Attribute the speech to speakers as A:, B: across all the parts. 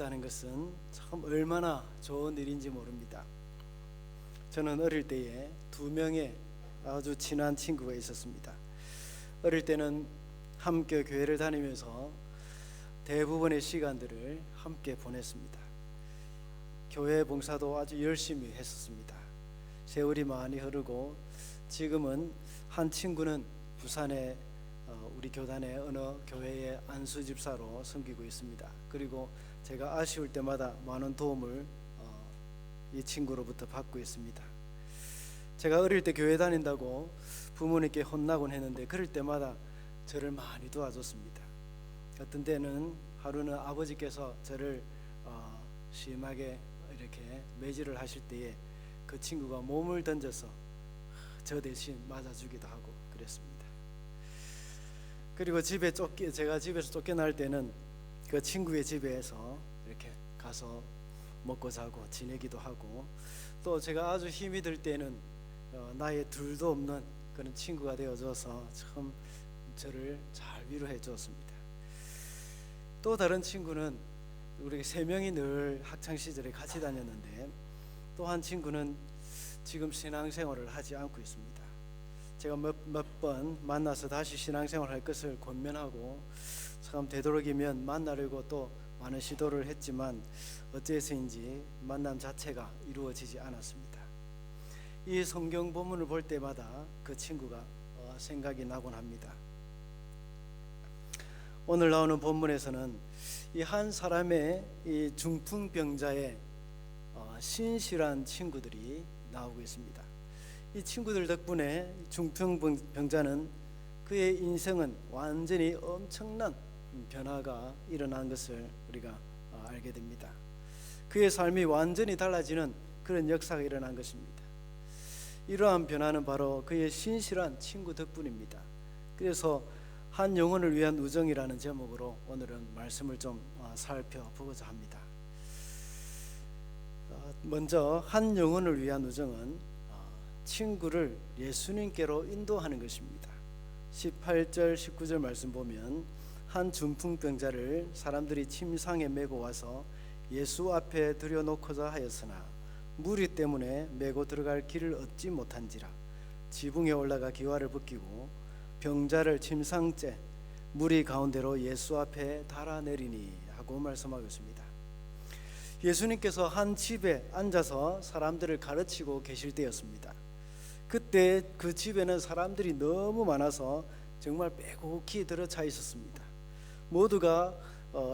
A: 있다는 것은 참 얼마나 좋은 일인지 모릅니다. 저는 어릴 때에 두 명의 아주 친한 친구가 있었습니다. 어릴 때는 함께 교회를 다니면서 대부분의 시간들을 함께 보냈습니다. 교회 봉사도 아주 열심히 했었습니다. 세월이 많이 흐르고 지금은 한 친구는 부산의 우리 교단의 어느 교회의 안수 집사로 섬기고 있습니다. 그리고 제가 아쉬울 때마다 많은 도움을 이 친구로부터 받고 있습니다. 제가 어릴 때 교회 다닌다고 부모님께 혼나곤 했는데 그럴 때마다 저를 많이 도와줬습니다. 어떤 때는 하루는 아버지께서 저를 심하게 이렇게 매질을 하실 때에 그 친구가 몸을 던져서 저 대신 맞아주기도 하고 그랬습니다. 그리고 제가 집에서 쫓겨날 때는 그 친구의 집에서 이렇게 가서 먹고 자고 지내기도 하고, 또 제가 아주 힘이 들 때는 나의 둘도 없는 그런 친구가 되어줘서 참 저를 잘 위로해 주었습니다. 또 다른 친구는 우리 세 명이 늘 학창 시절에 같이 다녔는데, 또 한 친구는 지금 신앙생활을 하지 않고 있습니다. 제가 몇 번 만나서 다시 신앙생활 할 것을 권면하고 참 되도록이면 만나려고 또 많은 시도를 했지만 어째서인지 만남 자체가 이루어지지 않았습니다. 이 성경 본문을 볼 때마다 그 친구가 생각이 나곤 합니다. 오늘 나오는 본문에서는 이 한 사람의 이 중풍병자의 신실한 친구들이 나오고 있습니다. 이 친구들 덕분에 중풍병자는 그의 인생은 완전히 엄청난 변화가 일어난 것을 우리가 알게 됩니다. 그의 삶이 완전히 달라지는 그런 역사가 일어난 것입니다. 이러한 변화는 바로 그의 신실한 친구 덕분입니다. 그래서 한 영혼을 위한 우정이라는 제목으로 오늘은 말씀을 좀 살펴보고자 합니다. 먼저 한 영혼을 위한 우정은 친구를 예수님께로 인도하는 것입니다. 18절 19절 말씀 보면 한 중풍병자를 사람들이 침상에 메고 와서 예수 앞에 들여놓고자 하였으나 무리 때문에 메고 들어갈 길을 얻지 못한지라 지붕에 올라가 기와를 벗기고 병자를 침상째 무리 가운데로 예수 앞에 달아내리니 하고 말씀하고 있습니다. 예수님께서 한 집에 앉아서 사람들을 가르치고 계실 때였습니다. 그때 그 집에는 사람들이 너무 많아서 정말 빼곡히 들어차 있었습니다. 모두가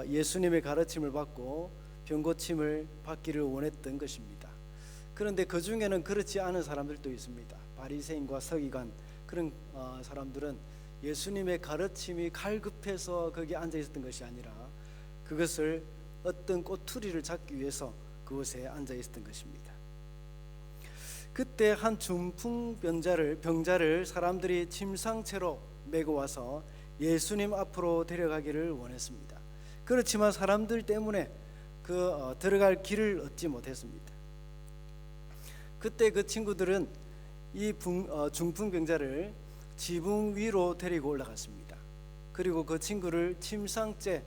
A: 예수님의 가르침을 받고 병고침을 받기를 원했던 것입니다. 그런데 그 중에는 그렇지 않은 사람들도 있습니다. 바리새인과 서기관 그런 사람들은 예수님의 가르침이 갈급해서 거기 앉아 있었던 것이 아니라 그것을 어떤 꼬투리를 잡기 위해서 그곳에 앉아 있었던 것입니다. 그때 한 병자를 사람들이 침상채로 메고 와서 예수님 앞으로 데려가기를 원했습니다. 그렇지만 사람들 때문에 들어갈 길을 얻지 못했습니다. 그때 그 친구들은 이 중풍병자를 지붕 위로 데리고 올라갔습니다. 그리고 그 친구를 침상째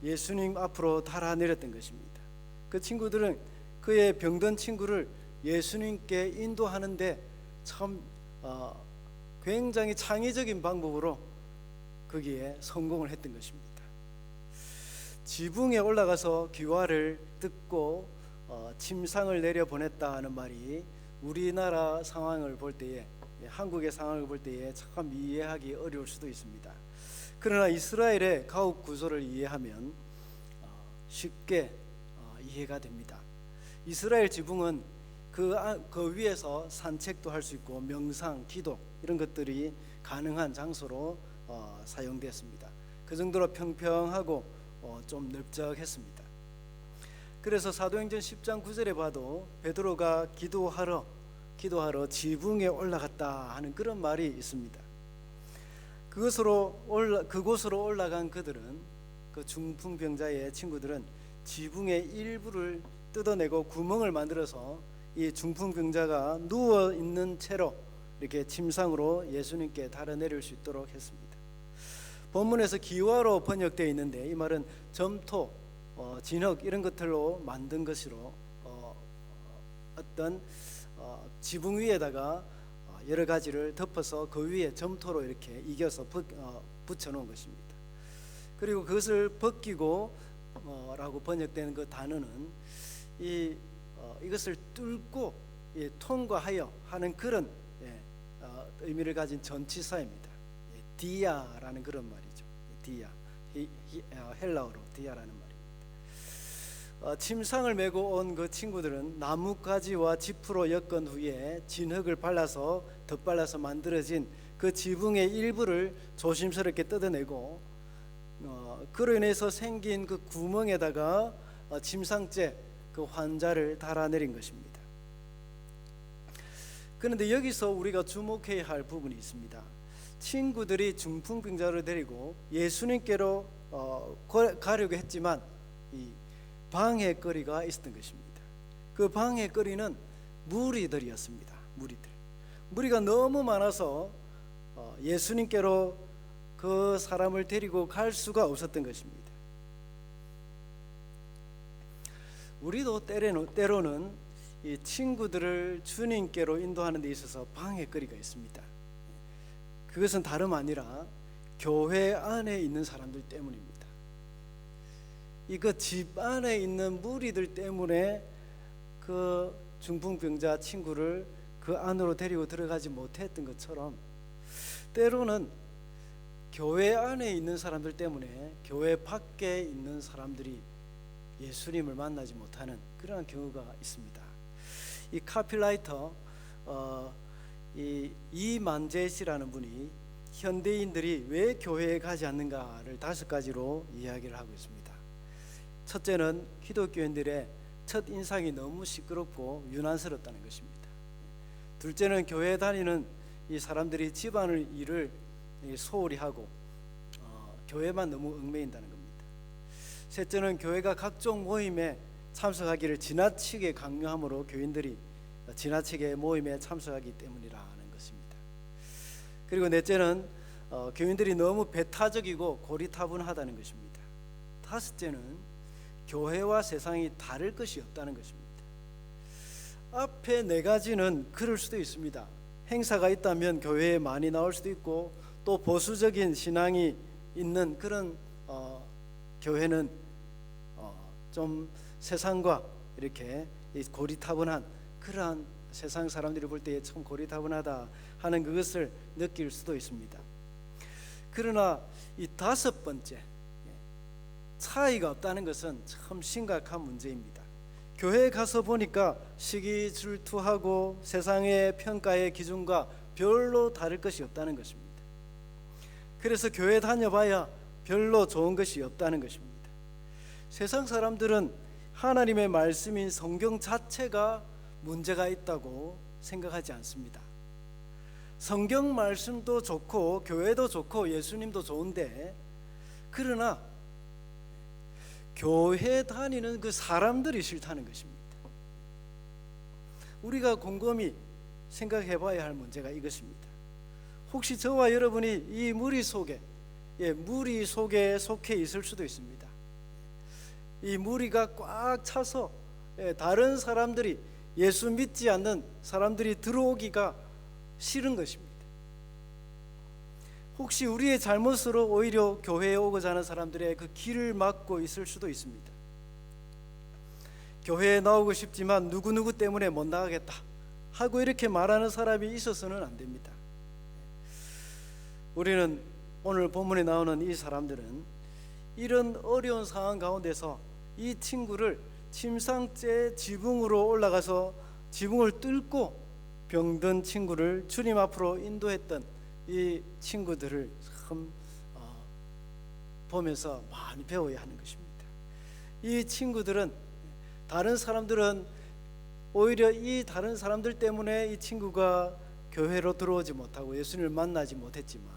A: 예수님 앞으로 달아내렸던 것입니다. 그 친구들은 그의 병든 친구를 예수님께 인도하는데 참 굉장히 창의적인 방법으로 거기에 성공을 했던 것입니다. 지붕에 올라가서 귀화를 듣고 침상을 내려보냈다는 말이 우리나라 상황을 볼 때에, 한국의 상황을 볼 때에 참 이해하기 어려울 수도 있습니다. 그러나 이스라엘의 가옥 구조를 이해하면 쉽게 이해가 됩니다. 이스라엘 지붕은 그 위에서 산책도 할 수 있고 명상, 기도 이런 것들이 가능한 장소로 사용됐습니다. 그 정도로 평평하고 좀 넓적했습니다. 그래서 사도행전 10장 9절에 봐도 베드로가 기도하러 지붕에 올라갔다 하는 그런 말이 있습니다. 그곳으로 올라간 그들은, 그 중풍병자의 친구들은 지붕의 일부를 뜯어내고 구멍을 만들어서 이 중풍병자가 누워 있는 채로 이렇게 침상으로 예수님께 달아내릴 수 있도록 했습니다. 본문에서 기와로 번역되어 있는데 이 말은 점토, 진흙 이런 것들로 만든 것으로 어떤 지붕 위에다가 여러 가지를 덮어서 그 위에 점토로 이렇게 이겨서 붙여 놓은 것입니다. 그리고 그것을 벗기고 라고 번역되는 그 단어는 이것을 뚫고 통과하여 하는 그런 의미를 가진 전치사입니다. 디아라는 그런 말이죠. 디아, 헬라어로 디아라는 말입니다. 침상을 메고 온 그 친구들은 나뭇가지와 지프로 엮은 후에 진흙을 발라서 덧발라서 만들어진 그 지붕의 일부를 조심스럽게 뜯어내고 그로 인해서 생긴 그 구멍에다가 침상째 그 환자를 달아내린 것입니다. 그런데 여기서 우리가 주목해야 할 부분이 있습니다. 친구들이 중풍병자를 데리고 예수님께로 가려고 했지만 이 방해거리가 있었던 것입니다. 그 방해거리는 무리들이었습니다. 무리가 너무 많아서 예수님께로 그 사람을 데리고 갈 수가 없었던 것입니다. 우리도 때로는 이 친구들을 주님께로 인도하는 데 있어서 방해거리가 있습니다. 그것은 다름 아니라 교회 안에 있는 사람들 때문입니다. 이거 집 안에 있는 무리들 때문에 그 중풍병자 친구를 그 안으로 데리고 들어가지 못했던 것처럼 때로는 교회 안에 있는 사람들 때문에 교회 밖에 있는 사람들이 예수님을 만나지 못하는 그런 경우가 있습니다. 이 카필라이터 이만재 씨라는 분이 현대인들이 왜 교회에 가지 않는가를 5가지로 이야기를 하고 있습니다. 첫째는 기독교인들의 첫 인상이 너무 시끄럽고 유난스럽다는 것입니다. 둘째는 교회에 다니는 이 사람들이 집안의 일을 소홀히 하고 교회만 너무 얽매인다는 겁니다. 셋째는 교회가 각종 모임에 참석하기를 지나치게 강요함으로 교인들이 지나치게 모임에 참석하기 때문이라는 것입니다. 그리고 넷째는 교인들이 너무 배타적이고 고리타분하다는 것입니다. 다섯째는 교회와 세상이 다를 것이 없다는 것입니다. 앞에 4가지는 그럴 수도 있습니다. 행사가 있다면 교회에 많이 나올 수도 있고 또 보수적인 신앙이 있는 그런 교회는 좀 세상과 이렇게 고리타분한 그러한 세상 사람들이 볼 때 참 고리타분하다 하는 그것을 느낄 수도 있습니다. 그러나 이 5번째 차이가 없다는 것은 참 심각한 문제입니다. 교회에 가서 보니까 시기 질투하고 세상의 평가의 기준과 별로 다를 것이 없다는 것입니다. 그래서 교회 다녀봐야 별로 좋은 것이 없다는 것입니다. 세상 사람들은 하나님의 말씀인 성경 자체가 문제가 있다고 생각하지 않습니다. 성경 말씀도 좋고 교회도 좋고 예수님도 좋은데 그러나 교회 다니는 그 사람들이 싫다는 것입니다. 우리가 곰곰이 생각해 봐야 할 문제가 이것입니다. 혹시 저와 여러분이 이 무리 속에 속해 있을 수도 있습니다. 이 무리가 꽉 차서 다른 사람들이 예수 믿지 않는 사람들이 들어오기가 싫은 것입니다. 혹시 우리의 잘못으로 오히려 교회에 오고자 하는 사람들의 그 길을 막고 있을 수도 있습니다. 교회에 나오고 싶지만 누구누구 때문에 못 나가겠다 하고 이렇게 말하는 사람이 있어서는 안 됩니다. 우리는 오늘 본문에 나오는 이 사람들은 이런 어려운 상황 가운데서 이 친구를 침상째 지붕으로 올라가서 지붕을 뚫고 병든 친구를 주님 앞으로 인도했던 이 친구들을 참 보면서 많이 배워야 하는 것입니다. 이 친구들은 다른 사람들은 오히려 이 다른 사람들 때문에 이 친구가 교회로 들어오지 못하고 예수님을 만나지 못했지만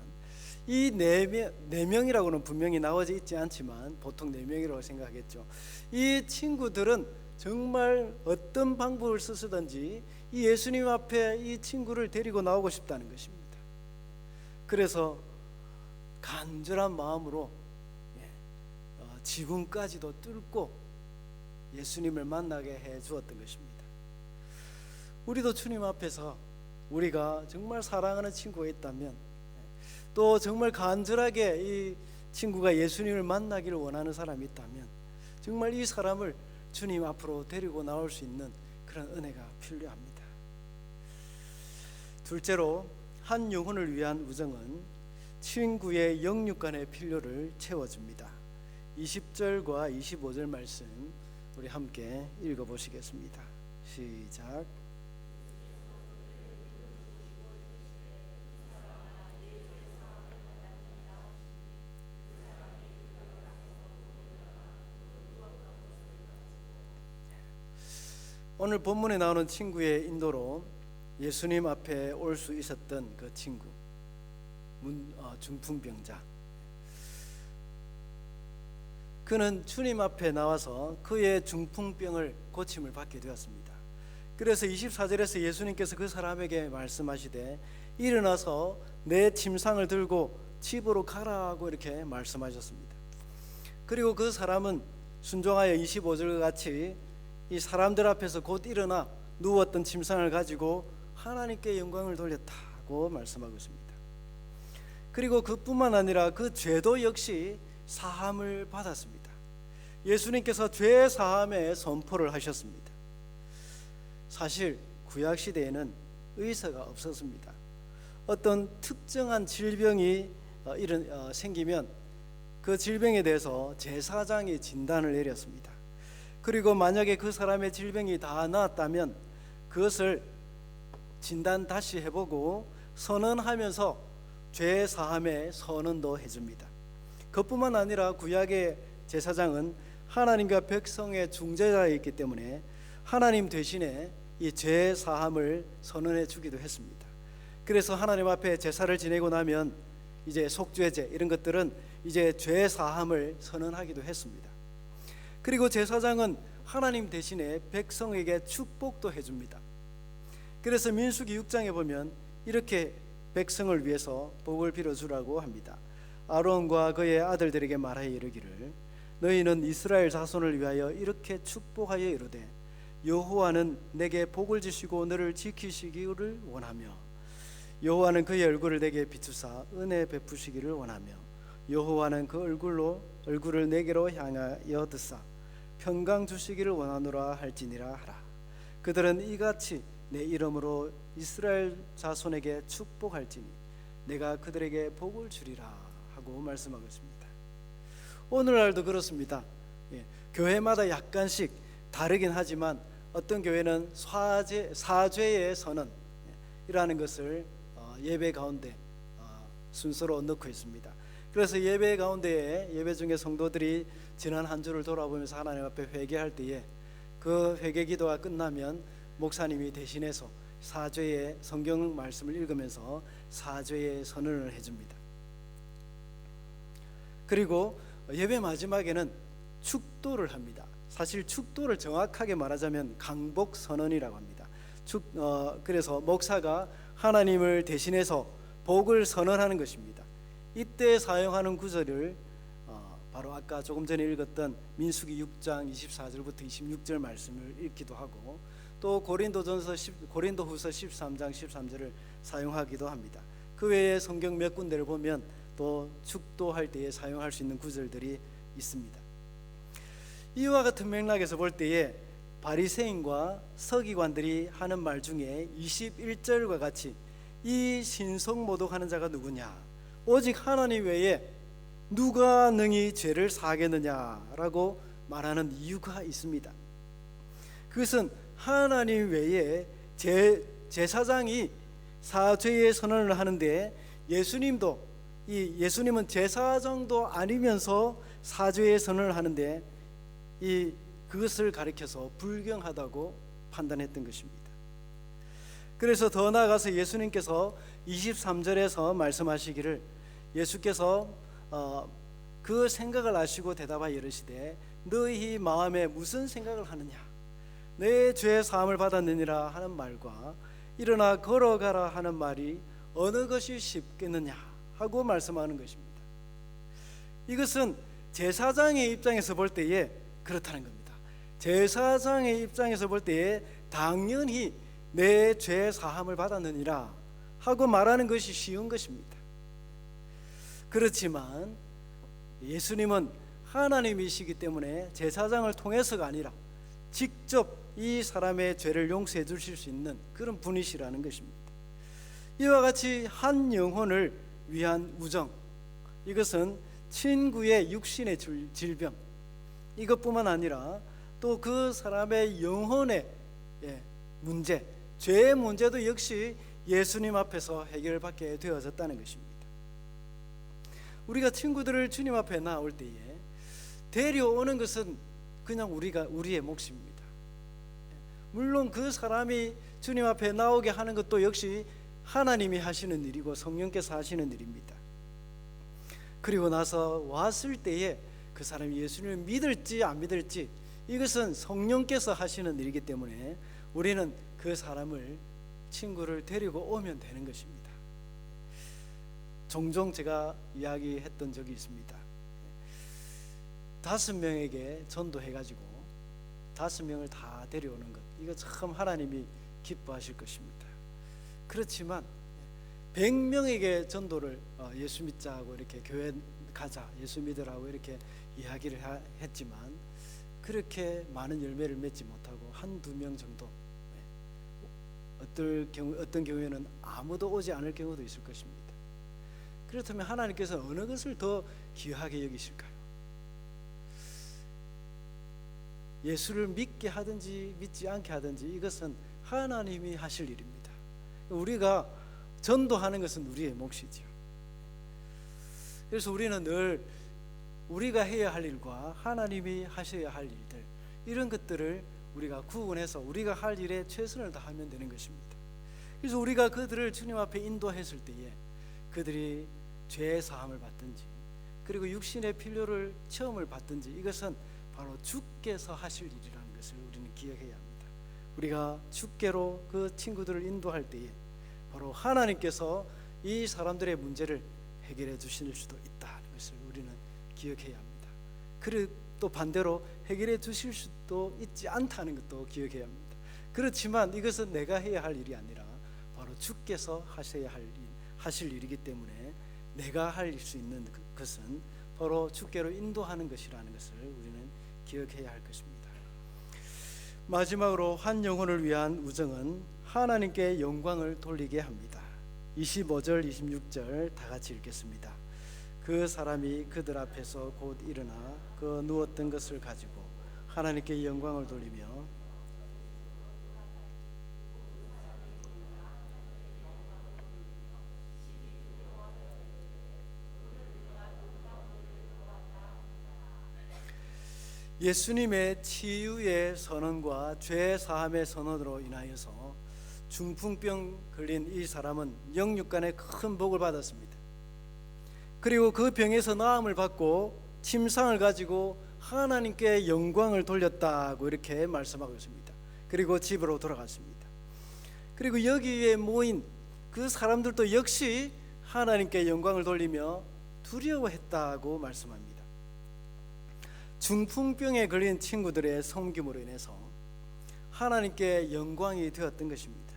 A: 이 네 명이라고는 분명히 나와져 있지 않지만 보통 4명이라고 생각하겠죠. 이 친구들은 정말 어떤 방법을 쓰든지 이 예수님 앞에 이 친구를 데리고 나오고 싶다는 것입니다. 그래서 간절한 마음으로 지붕까지도 뚫고 예수님을 만나게 해 주었던 것입니다. 우리도 주님 앞에서 우리가 정말 사랑하는 친구가 있다면, 또 정말 간절하게 이 친구가 예수님을 만나기를 원하는 사람이 있다면, 정말 이 사람을 주님 앞으로 데리고 나올 수 있는 그런 은혜가 필요합니다. 둘째로, 한 영혼을 위한 우정은 친구의 영육간의 필요를 채워줍니다. 20절과 25절 말씀 우리 함께 읽어보시겠습니다. 시작. 오늘 본문에 나오는 친구의 인도로 예수님 앞에 올 수 있었던 그 친구, 중풍병자, 그는 주님 앞에 나와서 그의 중풍병을 고침을 받게 되었습니다. 그래서 24절에서 예수님께서 그 사람에게 말씀하시되 일어나서 내 침상을 들고 집으로 가라고 이렇게 말씀하셨습니다. 그리고 그 사람은 순종하여 25절과 같이 이 사람들 앞에서 곧 일어나 누웠던 침상을 가지고 하나님께 영광을 돌렸다고 말씀하고 있습니다. 그리고 그뿐만 아니라 그 죄도 역시 사함을 받았습니다. 예수님께서 죄 사함의 선포를 하셨습니다. 사실 구약 시대에는 의사가 없었습니다. 어떤 특정한 질병이 생기면 그 질병에 대해서 제사장이 진단을 내렸습니다. 그리고 만약에 그 사람의 질병이 다 나았다면 그것을 진단 다시 해보고 선언하면서 죄 사함의 선언도 해줍니다. 그뿐만 아니라 구약의 제사장은 하나님과 백성의 중재자였기 때문에 하나님 대신에 이 죄 사함을 선언해 주기도 했습니다. 그래서 하나님 앞에 제사를 지내고 나면 이제 속죄제 이런 것들은 이제 죄 사함을 선언하기도 했습니다. 그리고 제사장은 하나님 대신에 백성에게 축복도 해줍니다. 그래서 민수기 6장에 보면 이렇게 백성을 위해서 복을 빌어주라고 합니다. 아론과 그의 아들들에게 말하여 이르기를 너희는 이스라엘 자손을 위하여 이렇게 축복하여 이르되 여호와는 내게 복을 주시고 너를 지키시기를 원하며 여호와는 그의 얼굴을 내게 비추사 은혜 베푸시기를 원하며 여호와는 그 얼굴을 내게로 향하여 드사 평강 주시기를 원하노라 할지니라 하라. 그들은 이같이 내 이름으로 이스라엘 자손에게 축복할지니 내가 그들에게 복을 주리라 하고 말씀하고 있습니다. 오늘날도 그렇습니다. 교회마다 약간씩 다르긴 하지만 어떤 교회는 사죄의 선언이라는 것을 예배 가운데 순서로 넣고 있습니다. 그래서 예배 가운데에 예배 중에 성도들이 지난 한 주를 돌아보면서 하나님 앞에 회개할 때에 그 회개 기도가 끝나면 목사님이 대신해서 사죄의 성경 말씀을 읽으면서 사죄의 선언을 해줍니다. 그리고 예배 마지막에는 축도를 합니다. 사실 축도를 정확하게 말하자면 강복 선언이라고 합니다. 그래서 목사가 하나님을 대신해서 복을 선언하는 것입니다. 이때 사용하는 구절을 바로 아까 조금 전에 읽었던 민수기 6장 24절부터 26절 말씀을 읽기도 하고 또 고린도후서 13장 13절을 사용하기도 합니다. 그 외에 성경 몇 군데를 보면 또 축도할 때에 사용할 수 있는 구절들이 있습니다. 이와 같은 맥락에서 볼 때에 바리새인과 서기관들이 하는 말 중에 21절과 같이 이 신성모독하는 자가 누구냐, 오직 하나님 외에 누가 능히 죄를 사하겠느냐라고 말하는 이유가 있습니다. 그것은 하나님 외에 제사장이 사죄의 선언을 하는데 예수님은 제사장도 아니면서 사죄의 선언을 하는데 그것을 가리켜서 불경하다고 판단했던 것입니다. 그래서 더 나아가서 예수님께서 23절에서 말씀하시기를 예수께서 그 생각을 아시고 대답하여 이르시되 너희 마음에 무슨 생각을 하느냐, 내 죄 사함을 받았느니라 하는 말과 일어나 걸어가라 하는 말이 어느 것이 쉽겠느냐 하고 말씀하는 것입니다. 이것은 제사장의 입장에서 볼 때에 그렇다는 겁니다. 제사장의 입장에서 볼 때에 당연히 내 죄 사함을 받았느니라 하고 말하는 것이 쉬운 것입니다. 그렇지만 예수님은 하나님이시기 때문에 제사장을 통해서가 아니라 직접 이 사람의 죄를 용서해 주실 수 있는 그런 분이시라는 것입니다. 이와 같이 한 영혼을 위한 우정, 이것은 친구의 육신의 질병, 이것뿐만 아니라 또 그 사람의 영혼의 문제, 죄의 문제도 역시 예수님 앞에서 해결받게 되어졌다는 것입니다. 우리가 친구들을 주님 앞에 나올 때에 데려오는 것은 그냥 우리의 몫입니다. 물론 그 사람이 주님 앞에 나오게 하는 것도 역시 하나님이 하시는 일이고 성령께서 하시는 일입니다. 그리고 나서 왔을 때에 그 사람이 예수님을 믿을지 안 믿을지 이것은 성령께서 하시는 일이기 때문에 우리는 그 사람을, 친구를 데리고 오면 되는 것입니다. 종종 제가 이야기했던 적이 있습니다. 5명에게 전도해가지고 5명을 다 데려오는 것, 이거 참 하나님이 기뻐하실 것입니다. 그렇지만 100명에게 전도를 예수 믿자고 이렇게 교회 가자, 예수 믿으라고 이렇게 이야기를 했지만 그렇게 많은 열매를 맺지 못하고 1-2명 정도, 어떤 경우에는 아무도 오지 않을 경우도 있을 것입니다. 그렇다면 하나님께서 어느 것을 더 귀하게 여기실까요? 예수를 믿게 하든지 믿지 않게 하든지 이것은 하나님이 하실 일입니다. 우리가 전도하는 것은 우리의 몫이지요. 그래서 우리는 늘 우리가 해야 할 일과 하나님이 하셔야 할 일들, 이런 것들을 우리가 구분해서 우리가 할 일에 최선을 다하면 되는 것입니다. 그래서 우리가 그들을 주님 앞에 인도했을 때에 그들이 죄 사함을 받든지 그리고 육신의 필요를 체험을 받든지 이것은 바로 주께서 하실 일이라는 것을 우리는 기억해야 합니다. 우리가 주께로 그 친구들을 인도할 때에 바로 하나님께서 이 사람들의 문제를 해결해 주실 수도 있다는 것을 우리는 기억해야 합니다. 그리고 또 반대로 해결해 주실 수도 있지 않다는 것도 기억해야 합니다. 그렇지만 이것은 내가 해야 할 일이 아니라 바로 주께서 하실 일이기 때문에 내가 할 수 있는 것은 바로 주께로 인도하는 것이라는 것을 우리는 기억해야 할 것입니다. 마지막으로 한 영혼을 위한 우정은 하나님께 영광을 돌리게 합니다. 25절 26절 다 같이 읽겠습니다. 그 사람이 그들 앞에서 곧 일어나 그 누웠던 것을 가지고 하나님께 영광을 돌리며 예수님의 치유의 선언과 죄 사함의 선언으로 인하여서 중풍병 걸린 이 사람은 영육간의 큰 복을 받았습니다. 그리고 그 병에서 나음을 받고 침상을 가지고 하나님께 영광을 돌렸다고 이렇게 말씀하고 있습니다. 그리고 집으로 돌아갔습니다. 그리고 여기에 모인 그 사람들도 역시 하나님께 영광을 돌리며 두려워했다고 말씀합니다. 중풍병에 걸린 친구들의 섬김으로 인해서 하나님께 영광이 되었던 것입니다.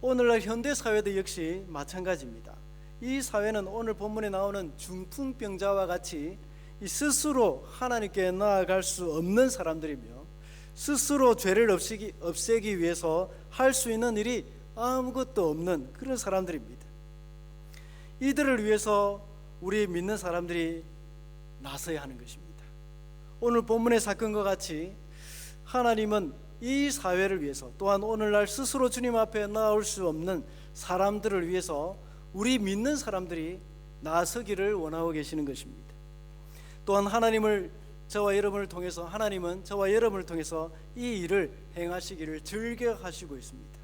A: 오늘날 현대사회도 역시 마찬가지입니다. 이 사회는 오늘 본문에 나오는 중풍병자와 같이 스스로 하나님께 나아갈 수 없는 사람들이며 스스로 죄를 없애기 위해서 할 수 있는 일이 아무것도 없는 그런 사람들입니다. 이들을 위해서 우리 믿는 사람들이 나서야 하는 것입니다. 오늘 본문의 사건과 같이 하나님은 이 사회를 위해서 또한 오늘날 스스로 주님 앞에 나올 수 없는 사람들을 위해서 우리 믿는 사람들이 나서기를 원하고 계시는 것입니다. 또한 하나님은 저와 여러분을 통해서 이 일을 행하시기를 즐겨하시고 있습니다.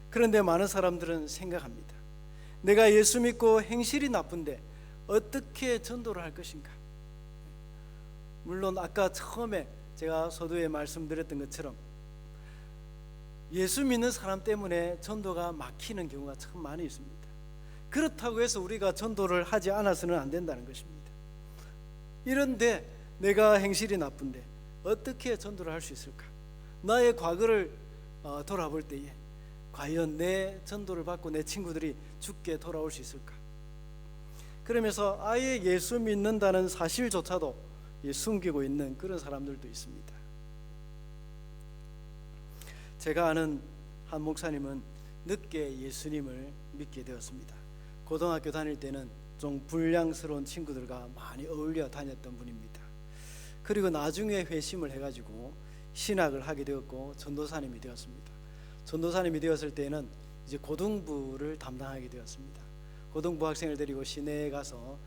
A: 그런데 많은 사람들은 생각합니다. 내가 예수 믿고 행실이 나쁜데 어떻게 전도를 할 것인가? 물론 아까 처음에 제가 서두에 말씀드렸던 것처럼 예수 믿는 사람 때문에 전도가 막히는 경우가 참 많이 있습니다. 그렇다고 해서 우리가 전도를 하지 않아서는 안 된다는 것입니다. 이런데 내가 행실이 나쁜데 어떻게 전도를 할 수 있을까? 나의 과거를 돌아볼 때에 과연 내 전도를 받고 내 친구들이 죽게 돌아올 수 있을까? 그러면서 아예 예수 믿는다는 사실조차도 숨기고 있는 그런 사람들도 있습니다. 제가 아는 한 목사님은 늦게 예수님을 믿게 되었습니다. 고등학교 다닐 때는 좀 불량스러운 친구들과 많이 어울려 다녔던 분입니다. 그리고 나중에 회심을 해가지고 신학을 하게 되었고 전도사님이 되었습니다. 전도사님이 되었을 때는 이제 고등부를 담당하게 되었습니다. 고등부 학생을 데리고 시내에 가서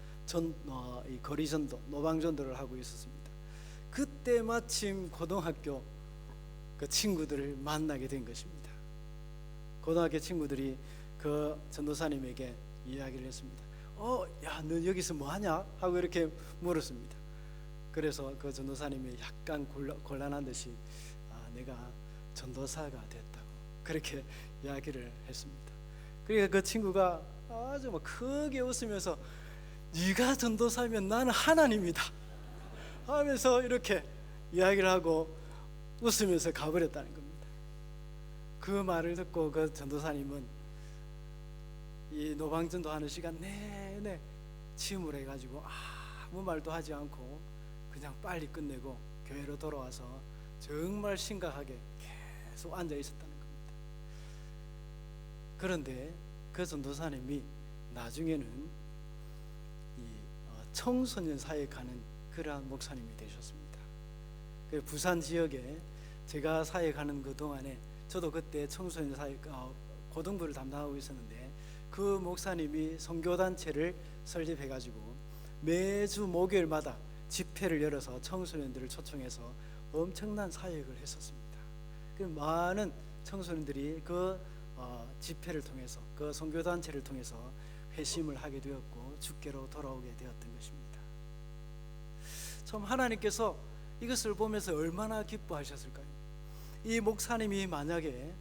A: 이 거리전도, 노방전도를 하고 있었습니다. 그때 마침 고등학교 그 친구들을 만나게 된 것입니다. 고등학교 친구들이 그 전도사님에게 이야기를 했습니다. 야, 너 여기서 뭐 하냐? 하고 이렇게 물었습니다. 그래서 그 전도사님이 약간 곤란한 듯이 내가 전도사가 됐다고 그렇게 이야기를 했습니다. 그러니까 그 친구가 아주 막 크게 웃으면서 네가 전도사면 나는 하나님이다 하면서 이렇게 이야기를 하고 웃으면서 가버렸다는 겁니다. 그 말을 듣고 그 전도사님은 이 노방전도 하는 시간 내내 침을 해가지고 아무 말도 하지 않고 그냥 빨리 끝내고 교회로 돌아와서 정말 심각하게 계속 앉아 있었다는 겁니다. 그런데 그 전도사님이 나중에는 이 청소년 사역하는 그러한 목사님이 되셨습니다. 그 부산 지역에 제가 사역하는 그 동안에 저도 그때 청소년 사역 고등부를 담당하고 있었는데 그 목사님이 선교단체를 설립해가지고 매주 목요일마다 집회를 열어서 청소년들을 초청해서 엄청난 사역을 했었습니다. 그 많은 청소년들이 그 집회를 통해서 그 선교단체를 통해서 회심을 하게 되었고 주께로 돌아오게 되었던 것입니다. 참 하나님께서 이것을 보면서 얼마나 기뻐하셨을까요? 이 목사님이 만약에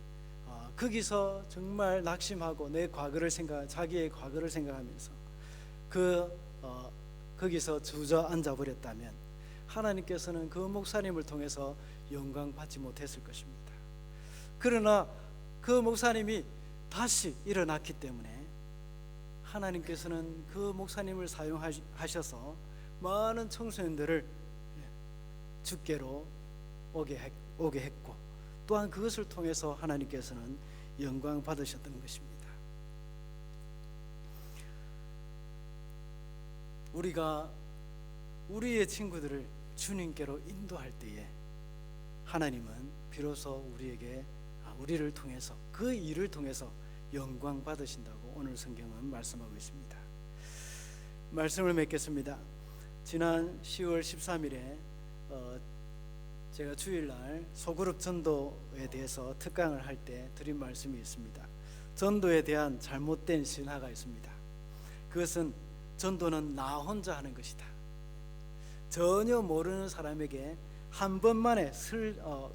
A: 거기서 정말 낙심하고 내 과거를 자기의 과거를 생각하면서 거기서 주저앉아 버렸다면 하나님께서는 그 목사님을 통해서 영광 받지 못했을 것입니다. 그러나 그 목사님이 다시 일어났기 때문에 하나님께서는 그 목사님을 사용하셔서 많은 청소년들을 주께로 오게 했고 또한 그것을 통해서 하나님께서는 영광 받으셨던 것입니다. 우리가 우리의 친구들을 주님께로 인도할 때에 하나님은 비로소 우리를 통해서 그 일을 통해서 영광 받으신다고 오늘 성경은 말씀하고 있습니다. 말씀을 맺겠습니다. 지난 10월 13일에 제가 주일날 소그룹 전도에 대해서 특강을 할 때 드린 말씀이 있습니다. 전도에 대한 잘못된 신화가 있습니다. 그것은 전도는 나 혼자 하는 것이다. 전혀 모르는 사람에게 한 번만에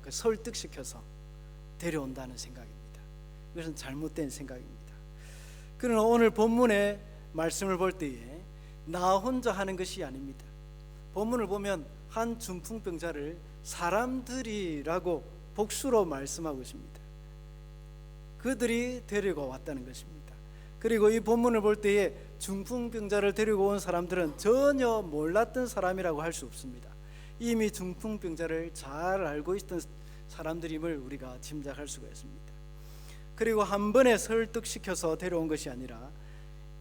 A: 설득시켜서 데려온다는 생각입니다. 이것은 잘못된 생각입니다. 그러나 오늘 본문의 말씀을 볼 때에 나 혼자 하는 것이 아닙니다. 본문을 보면 한 중풍병자를 사람들이라고 복수로 말씀하고 있습니다. 그들이 데리고 왔다는 것입니다. 그리고 이 본문을 볼 때에 중풍병자를 데리고 온 사람들은 전혀 몰랐던 사람이라고 할 수 없습니다. 이미 중풍병자를 잘 알고 있던 사람들임을 우리가 짐작할 수가 있습니다. 그리고 한 번에 설득시켜서 데려온 것이 아니라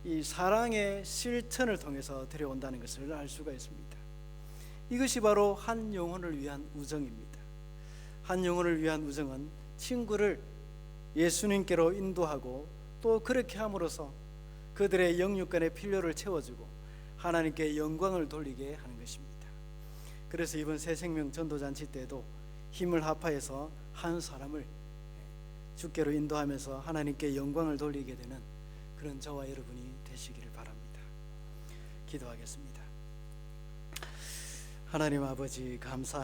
A: 이 사랑의 실천을 통해서 데려온다는 것을 알 수가 있습니다. 이것이 바로 한 영혼을 위한 우정입니다. 한 영혼을 위한 우정은 친구를 예수님께로 인도하고 또 그렇게 함으로써 그들의 영육간의 필요를 채워주고 하나님께 영광을 돌리게 하는 것입니다. 그래서 이번 새생명 전도잔치 때도 힘을 합하여서 한 사람을 주께로 인도하면서 하나님께 영광을 돌리게 되는 그런 저와 여러분이 되시기를 바랍니다. 기도하겠습니다. 하나님 아버지 감사합니다.